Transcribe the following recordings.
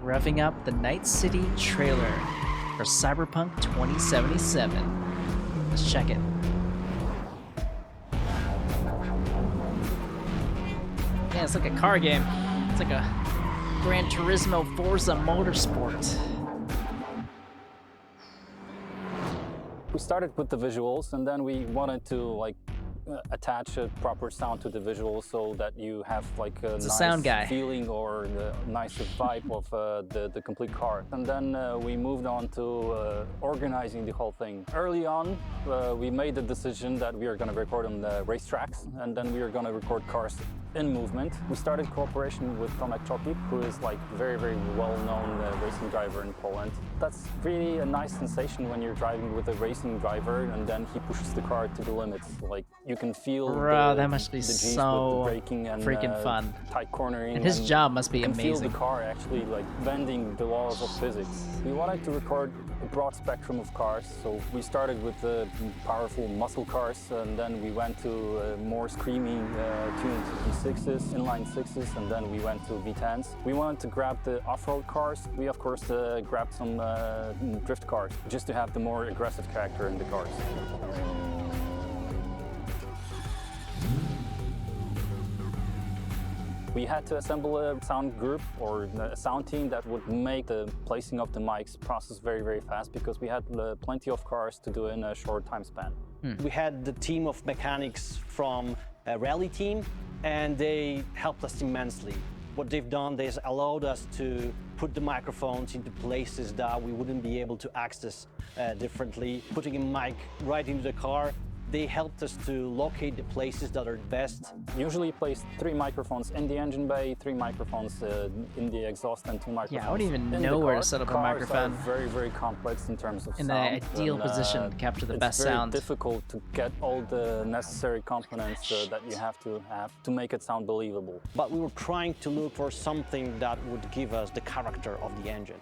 revving up the Night City trailer for Cyberpunk 2077. Let's check it. Yeah, it's like a car game. It's like a Gran Turismo Forza Motorsport. We started with the visuals, and then we wanted to attach a proper sound to the visuals so that you have like a nice sound guy. feeling or the nice vibe of the complete car. And then we moved on to organizing the whole thing. Early on, we made the decision that we are going to record on the racetracks, and then we are going to record cars in movement. We started cooperation with Tomek Choki, who is like very, very well-known racing driver in Poland. That's really a nice sensation when you're driving with a racing driver and then he pushes the car to the limits. Like you can feel that must be the G's so with the braking and freaking fun. tight cornering. And his job must be you can amazing. Feel the car actually like bending the laws of physics. We wanted to record a broad spectrum of cars, so we started with the powerful muscle cars, and then we went to more screaming tuned V6s, inline 6s, and then we went to V10s. We wanted to grab the off-road cars. We of course grabbed some drift cars, just to have the more aggressive character in the cars. We had to assemble a sound group or a sound team that would make the placing of the mics process very, very fast, because we had plenty of cars to do in a short time span. We had the team of mechanics from a rally team, and they helped us immensely. What they've done, they allowed us to put the microphones into places that we wouldn't be able to access differently. Putting a mic right into the car, they helped us to locate the places that are best. Usually place 3 microphones in the engine bay, 3 microphones in the exhaust, and 2 microphones. Yeah, I wouldn't even in know the where car. to set up a Cars microphone. Are very, very complex in terms of In sound. the ideal position to capture the best sound. It's very difficult to get all the necessary components that you have to make it sound believable. But we were trying to look for something that would give us the character of the engine.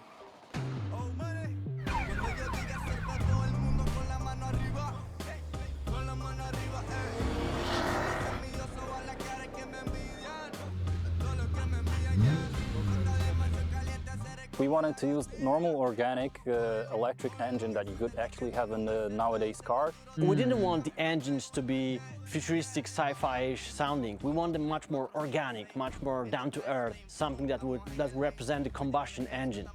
We wanted to use normal organic electric engine that you could actually have in the nowadays car. We didn't want the engines to be futuristic sci-fi-ish sounding. We want them much more organic, much more down to earth, something that would represent the combustion engine.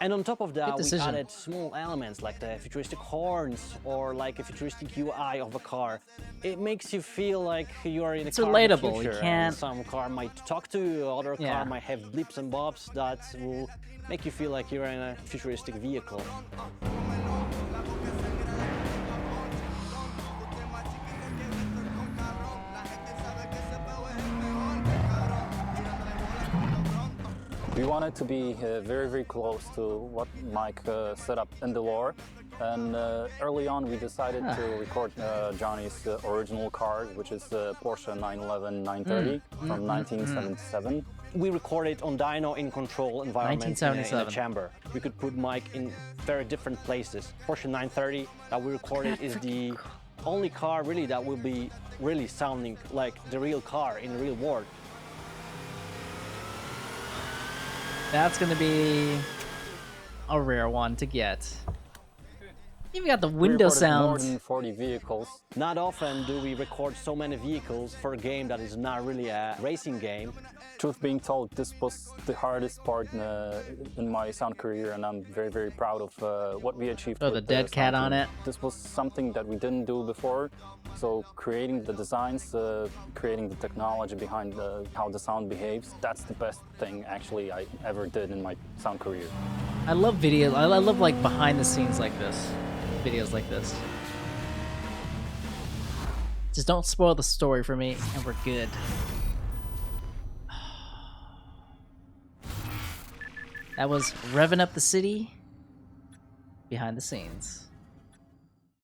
And on top of that, we added small elements like the futuristic horns or like a futuristic UI of a car. It makes you feel like you are in a car relatable. of the future. You can't... Some car might talk to you, other car might have blips and bobs that will make you feel like you're in a futuristic vehicle. We wanted to be very, very close to what Mike set up in the lore. And early on, we decided to record Johnny's original car, which is the Porsche 911 930 from 1977. We recorded on dyno in control environment in a chamber. We could put mic in very different places. Porsche 930 that we recorded is the only car really that will be really sounding like the real car in the real world. That's gonna be a rare one to get. Even got the window sounds. More than 40 vehicles. Not often do we record so many vehicles for a game that is not really a racing game. Truth being told, this was the hardest part in my sound career, and I'm very, very proud of what we achieved. Oh, the dead cat on it. This was something that we didn't do before, so creating the designs, creating the technology behind how the sound behaves, that's the best thing actually I ever did in my sound career. I love videos. I love like behind the scenes like this. Videos like this. Just don't spoil the story for me and we're good. That was Revving Up the City behind the scenes.